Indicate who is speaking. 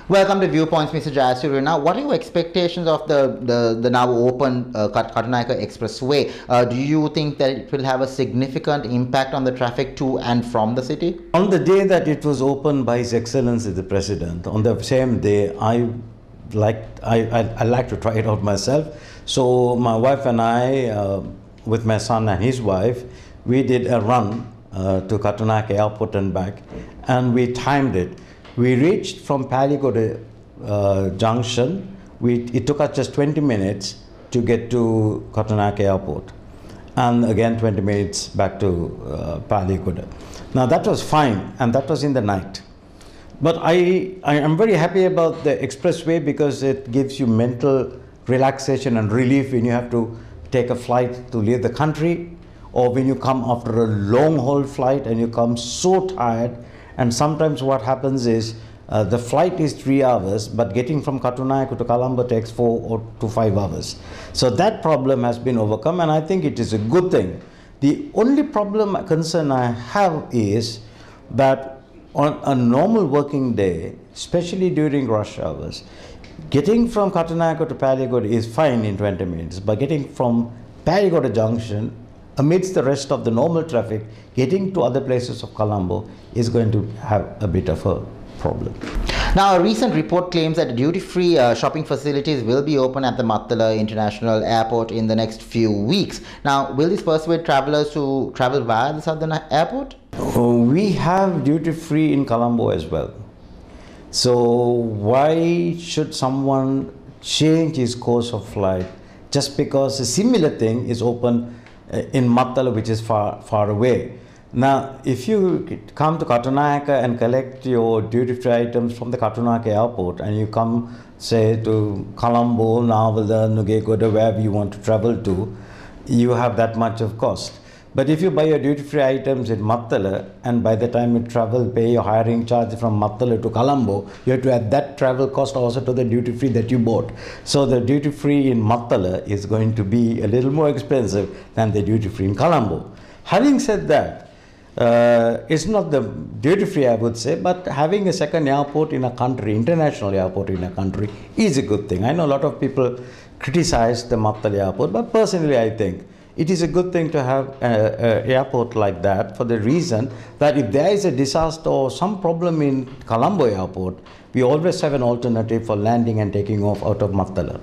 Speaker 1: Welcome to Viewpoints, Mr. Jayasuriya. Now, what are your expectations of the now open Kattunayake Expressway? Do you think that it will have a significant impact on the traffic to and from the city?
Speaker 2: On the day that it was opened by His Excellency the President, on the same day, I like to try it out myself. So my wife and I, with my son and his wife, we did a run to Kattunayake Airport and back, and we timed it. We reached from Palikode Junction. It took us just 20 minutes to get to Kattunayake Airport, and again 20 minutes back to Palikode. Now that was fine, and that was in the night. But I am very happy about the expressway because it gives you mental relaxation and relief when you have to take a flight to leave the country, or when you come after a long haul flight and you come so tired. And sometimes what happens is the flight is 3 hours, but getting from Kattunayake to Colombo takes 4 to 5 hours. So that problem has been overcome, and I think it is a good thing. The only concern I have is that on a normal working day, especially during rush hours, getting from Kattunayake to Palikode is fine in 20 minutes, but getting from Palikode Junction amidst the rest of the normal traffic, getting to other places of Colombo is going to have a bit of a problem.
Speaker 1: Now, a recent report claims that duty-free shopping facilities will be open at the Mattala International Airport in the next few weeks. Now, will this persuade travelers to travel via the southern airport?
Speaker 2: We have duty-free in Colombo as well. So why should someone change his course of flight just because a similar thing is open in Mattala, which is far away? Now, if you come to Kattunayake and collect your duty-free items from the Kattunayake airport, and you come, say, to Colombo, Navala, Nugegoda, wherever you want to travel to, you have that much of cost. But if you buy your duty-free items in Mattala, and by the time you travel, pay your hiring charge from Mattala to Colombo, you have to add that travel cost also to the duty-free that you bought. So the duty-free in Mattala is going to be a little more expensive than the duty-free in Colombo. Having said that, it's not the duty-free, I would say, but having a second airport in a country, international airport in a country, is a good thing. I know a lot of people criticize the Mattala airport, but personally I think it is a good thing to have an airport like that, for the reason that if there is a disaster or some problem in Colombo airport, we always have an alternative for landing and taking off out of Mattala.